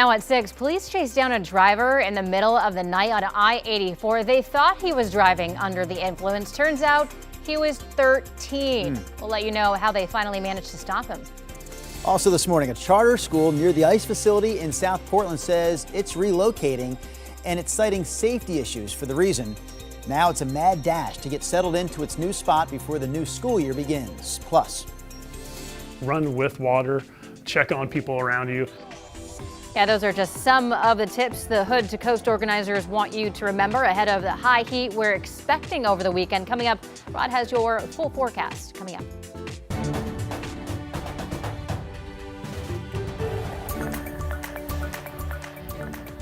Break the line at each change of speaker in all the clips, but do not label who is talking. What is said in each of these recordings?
Now at 6, police chased down a driver in the middle of the night on I-84. They thought he was driving under the influence. Turns out he was 13. We'll let you know how they finally managed to stop him.
Also this morning, a charter school near the ICE facility in South Portland says it's relocating and it's citing safety issues for the reason. Now it's a mad dash to get settled into its new spot before the new school year begins. Plus,
run with water, check on people around you.
Yeah, those are just some of the tips the Hood to Coast organizers want you to remember ahead of the high heat we're expecting over the weekend. Coming up, Rod has your full forecast coming up.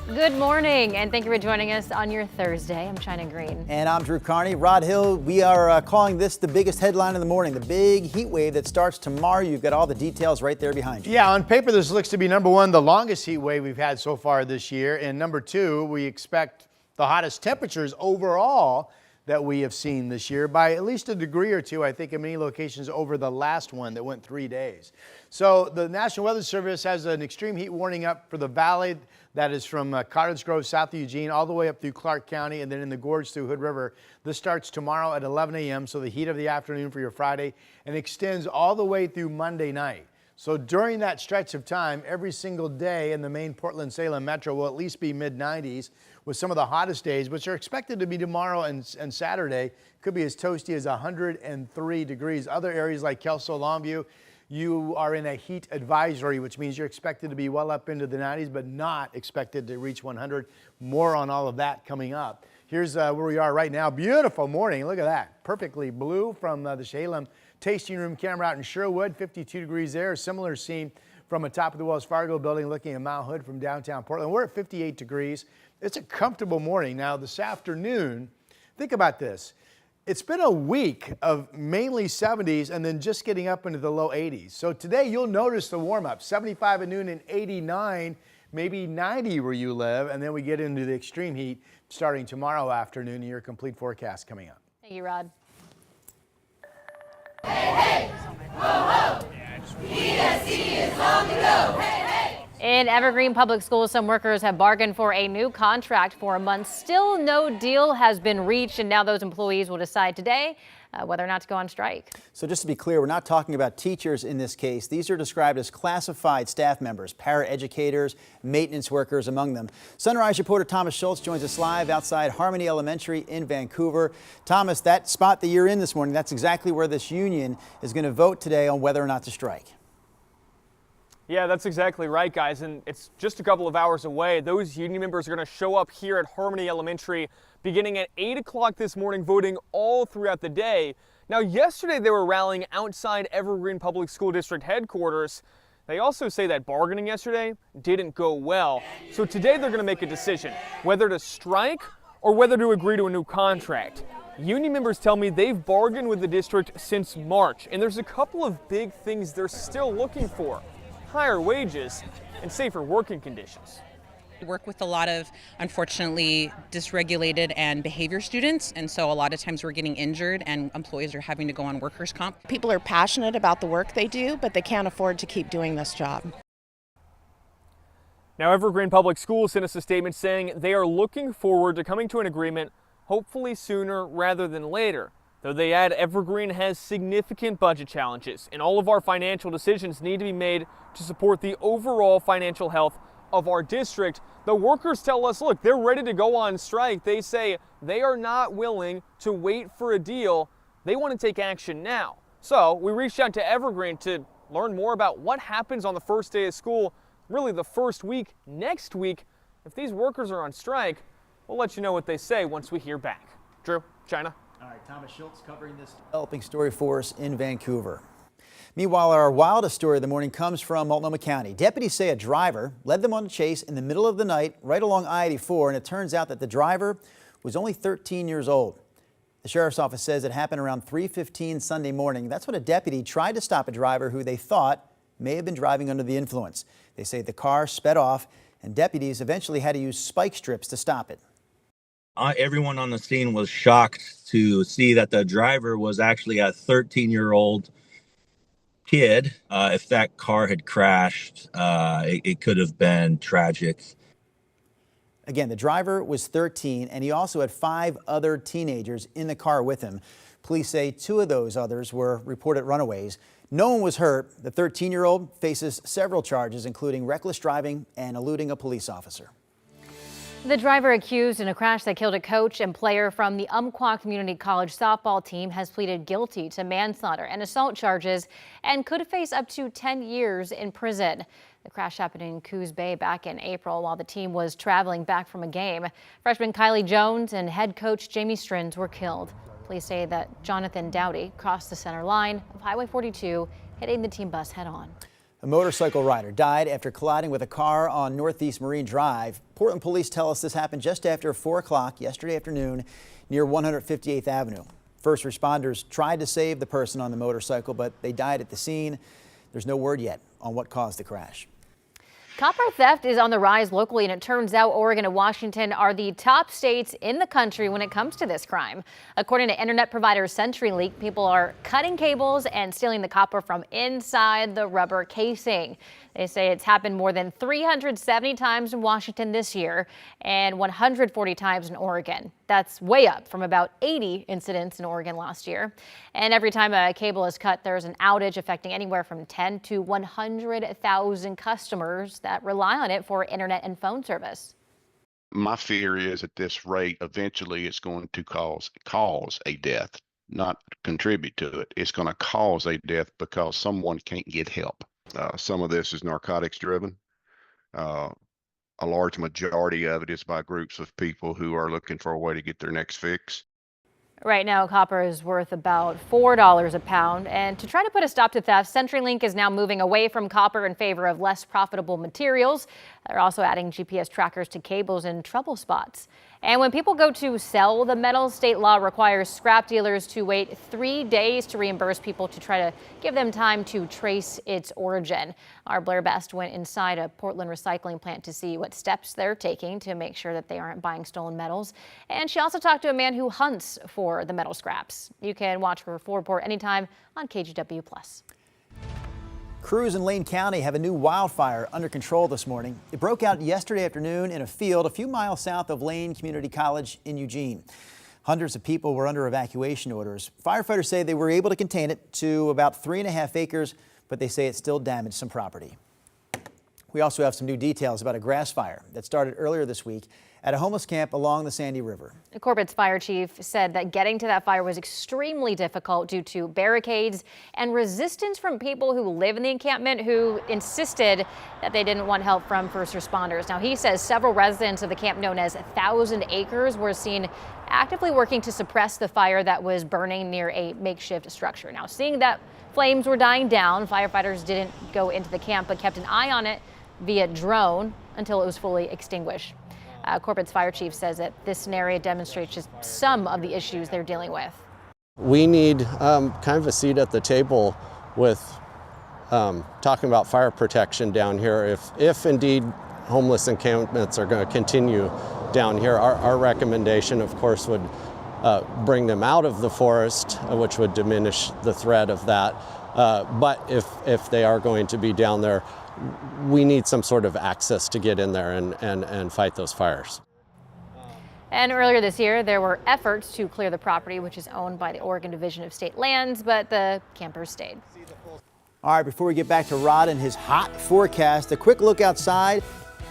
Good morning, and thank you for joining us on your Thursday. I'm China Green.
And I'm Drew Carney. Rod Hill, we are calling this the biggest headline in the morning, the big heat wave that starts tomorrow. You've got all the details right there behind you.
Yeah, on paper, this looks to be number one, the longest heat wave we've had so far this year. And number two, we expect the hottest temperatures overall that we have seen this year by at least a degree or two, I think, in many locations over the last one that went 3 days. So the National Weather Service has an extreme heat warning up for the valley that is from Cottage Grove south of Eugene all the way up through Clark County and then in the gorge through Hood River. This starts tomorrow at 11 a.m., so the heat of the afternoon for your Friday, and extends all the way through Monday night. So during that stretch of time, every single day in the main Portland-Salem metro will at least be mid-90s with some of the hottest days, which are expected to be tomorrow and Saturday. Could be as toasty as 103 degrees. Other areas like Kelso, Longview, you are in a heat advisory, which means you're expected to be well up into the 90s, but not expected to reach 100. More on all of that coming up. Here's where we are right now. Beautiful morning. Look at that. Perfectly blue from the Salem Tasting Room camera out in Sherwood. 52 degrees there. Similar scene from the top of the Wells Fargo building looking at Mount Hood from downtown Portland. We're at 58 degrees. It's a comfortable morning. Now this afternoon, think about this. It's been a week of mainly 70s and then just getting up into the low 80s. So today you'll notice the warm up, 75 at noon and 89, maybe 90 where you live. And then we get into the extreme heat starting tomorrow afternoon. Your complete forecast coming up.
Thank you, Rod.
Hey, hey, ho, ho. PSC is long to go. Hey, hey.
In Evergreen Public Schools, some workers have bargained for a new contract for a month. Still no deal has been reached, and now those employees will decide today whether or not to go on strike.
So just to be clear, we're not talking about teachers in this case. These are described as classified staff members, paraeducators, maintenance workers among them. Sunrise reporter Thomas Schultz joins us live outside Harmony Elementary in Vancouver. Thomas, that spot that you're in this morning, that's exactly where this union is going to vote today on whether or not to strike.
Yeah, that's exactly right, guys, and it's just a couple of hours away. Those union members are going to show up here at Harmony Elementary beginning at 8 o'clock this morning, voting all throughout the day. Now, yesterday they were rallying outside Evergreen Public School District headquarters. They also say that bargaining yesterday didn't go well. So today they're going to make a decision whether to strike or whether to agree to a new contract. Union members tell me they've bargained with the district since March, and there's a couple of big things they're still looking for: higher wages and safer working conditions.
We work with a lot of, unfortunately, dysregulated and behavior students, and so a lot of times we're getting injured and employees are having to go on workers' comp.
People are passionate about the work they do, but they can't afford to keep doing this job.
Now, Evergreen Public Schools sent us a statement saying they are looking forward to coming to an agreement, hopefully sooner rather than later. Though they add Evergreen has significant budget challenges, and all of our financial decisions need to be made to support the overall financial health of our district. The workers tell us, look, they're ready to go on strike. They say they are not willing to wait for a deal. They want to take action now. So we reached out to Evergreen to learn more about what happens on the first day of school, really the first week, next week. If these workers are on strike, we'll let you know what they say once we hear back. Drew, China.
All right, Thomas Schultz covering this developing story for us in Vancouver. Meanwhile, our wildest story of the morning comes from Multnomah County. Deputies say a driver led them on a chase in the middle of the night right along I-84, and it turns out that the driver was only 13 years old. The sheriff's office says it happened around 3:15 Sunday morning. That's when a deputy tried to stop a driver who they thought may have been driving under the influence. They say the car sped off, and deputies eventually had to use spike strips to stop it.
Everyone on the scene was shocked to see that the driver was actually a 13-year-old kid. If that car had crashed, it could have been tragic.
Again, the driver was 13, and he also had 5 other teenagers in the car with him. Police say 2 of those others were reported runaways. No one was hurt. The 13-year-old faces several charges, including reckless driving and eluding a police officer.
The driver accused in a crash that killed a coach and player from the Umpqua Community College softball team has pleaded guilty to manslaughter and assault charges and could face up to 10 years in prison. The crash happened in Coos Bay back in April while the team was traveling back from a game. Freshman Kylie Jones and head coach Jamie Strins were killed. Police say that Jonathan Dowdy crossed the center line of Highway 42, hitting the team bus head-on.
A motorcycle rider died after colliding with a car on Northeast Marine Drive. Portland police tell us this happened just after 4 o'clock yesterday afternoon near 158th Avenue. First responders tried to save the person on the motorcycle, but they died at the scene. There's no word yet on what caused the crash.
Copper theft is on the rise locally, and it turns out Oregon and Washington are the top states in the country when it comes to this crime. According to internet provider CenturyLink, people are cutting cables and stealing the copper from inside the rubber casing. They say it's happened more than 370 times in Washington this year and 140 times in Oregon. That's way up from about 80 incidents in Oregon last year. And every time a cable is cut, there's an outage affecting anywhere from 10 to 100,000 customers that rely on it for internet and phone service.
My fear is at this rate, eventually it's going to cause a death, not contribute to it. It's going to cause a death because someone can't get help. Some of this is narcotics driven. A large majority of it is by groups of people who are looking for a way to get their next fix.
Right now, copper is worth about $4 a pound. And to try to put a stop to theft, CenturyLink is now moving away from copper in favor of less profitable materials. They're also adding GPS trackers to cables in trouble spots. And when people go to sell the metal, state law requires scrap dealers to wait 3 days to reimburse people to try to give them time to trace its origin. Our Blair Best went inside a Portland recycling plant to see what steps they're taking to make sure that they aren't buying stolen metals. And she also talked to a man who hunts for the metal scraps. You can watch her full report anytime on KGW+.
Crews in Lane County have a new wildfire under control this morning. It broke out yesterday afternoon in a field a few miles south of Lane Community College in Eugene. Hundreds of people were under evacuation orders. Firefighters say they were able to contain it to about 3.5 acres, but they say it still damaged some property. We also have some new details about a grass fire that started earlier this week at a homeless camp along the Sandy River.
Corbett's fire chief said that getting to that fire was extremely difficult due to barricades and resistance from people who live in the encampment who insisted that they didn't want help from first responders. Now, he says several residents of the camp known as 1,000 Acres were seen actively working to suppress the fire that was burning near a makeshift structure. Now, seeing that flames were dying down, firefighters didn't go into the camp but kept an eye on it via drone until it was fully extinguished. Corbett's fire chief says that this scenario demonstrates just some of the issues they're dealing with.
We need kind of a seat at the table with talking about fire protection down here. If indeed homeless encampments are going to continue down here, our recommendation, of course, would bring them out of the forest, which would diminish the threat of that. But if they are going to be down there, we need some sort of access to get in there and fight those fires.
And earlier this year, there were efforts to clear the property, which is owned by the Oregon Division of State Lands, but the campers stayed.
All right, before we get back to Rod and his hot forecast, a quick look outside.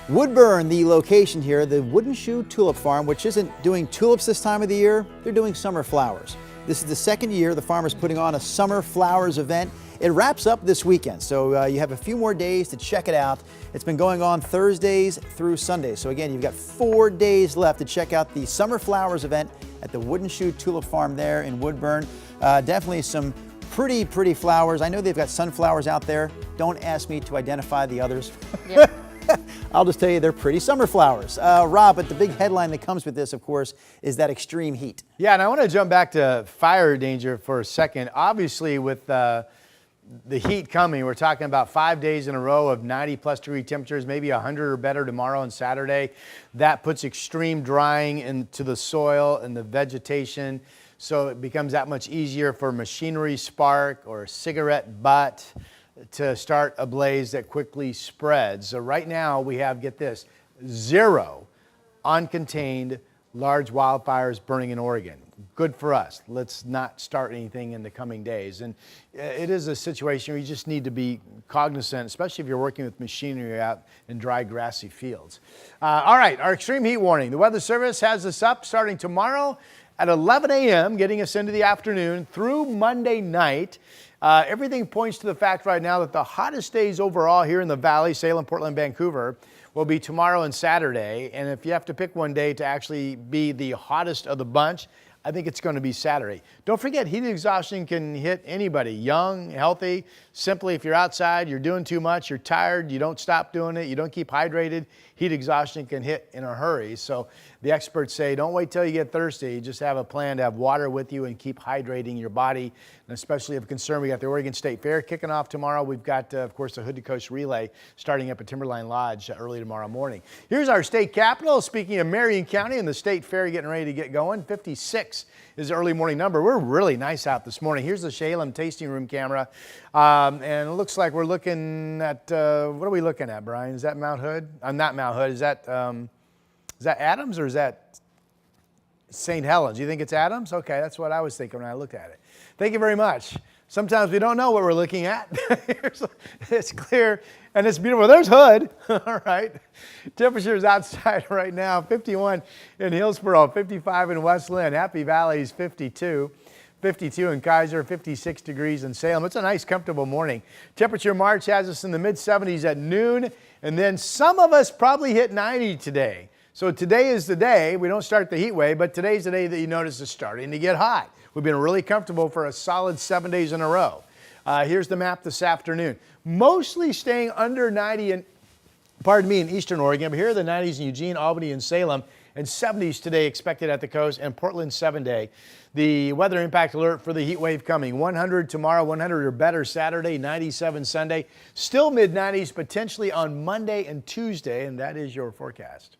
Woodburn, the location here, the Wooden Shoe Tulip Farm, which isn't doing tulips this time of the year, they're doing summer flowers. This is the second year the farm is putting on a summer flowers event. It wraps up this weekend, so you have a few more days to check it out. It's been going on Thursdays through Sundays. So again, you've got 4 days left to check out the Summer Flowers event at the Wooden Shoe Tulip Farm there in Woodburn. Definitely some pretty flowers. I know they've got sunflowers out there. Don't ask me to identify the others. Yep. I'll just tell you they're pretty summer flowers. Rob, but the big headline that comes with this, of course, is that extreme heat.
Yeah, and I want to jump back to fire danger for a second. Obviously, with the heat coming, we're talking about 5 days in a row of 90+ degree temperatures, maybe 100 or better tomorrow and Saturday. That puts extreme drying into the soil and the vegetation. So it becomes that much easier for machinery spark or cigarette butt to start a blaze that quickly spreads. So right now we have, get this, 0 uncontained large wildfires burning in Oregon. Good for us. Let's not start anything in the coming days. And it is a situation where you just need to be cognizant, especially if you're working with machinery out in dry, grassy fields. All right, our extreme heat warning. The Weather Service has us up starting tomorrow at 11 a.m., getting us into the afternoon through Monday night. Everything points to the fact right now that the hottest days overall here in the Valley, Salem, Portland, Vancouver, will be tomorrow and Saturday. And if you have to pick one day to actually be the hottest of the bunch, I think it's going to be Saturday. Don't forget, heat exhaustion can hit anybody, young, healthy. Simply, if you're outside, you're doing too much, you're tired, you don't stop doing it, you don't keep hydrated, heat exhaustion can hit in a hurry. So the experts say, don't wait till you get thirsty. Just have a plan to have water with you and keep hydrating your body. And especially of concern, we got the Oregon State Fair kicking off tomorrow. We've got, of course, the Hood to Coast Relay starting up at Timberline Lodge early tomorrow morning. Here's our state capital. Speaking of Marion County and the State Fair getting ready to get going, 56 is the early morning number. We're really nice out this morning. Here's the Salem tasting room camera. And it looks like we're looking at, what are we looking at, Brian? Is that Mount Hood? Not Mount Hood. Is that Adams or is that St. Helens? You think it's Adams? Okay, that's what I was thinking when I looked at it. Thank you very much. Sometimes we don't know what we're looking at. It's clear and it's beautiful. There's Hood. All right. Temperatures outside right now, 51 in Hillsboro, 55 in West Lynn, Happy Valley's 52. 52 in Kaiser, 56 degrees in Salem. It's a nice, comfortable morning. Temperature March has us in the mid-70s at noon, and then some of us probably hit 90 today. So today is the day. We don't start the heat wave, but today's the day that you notice it's starting to get hot. We've been really comfortable for a solid 7 days in a row. Here's the map this afternoon. Mostly staying under 90 in, in Eastern Oregon, but here are the 90s in Eugene, Albany, and Salem, and 70s today expected at the coast, and Portland 7-day. The weather impact alert for the heat wave coming. 100 tomorrow, 100 or better Saturday, 97 Sunday. Still mid-90s potentially on Monday and Tuesday, and that is your forecast.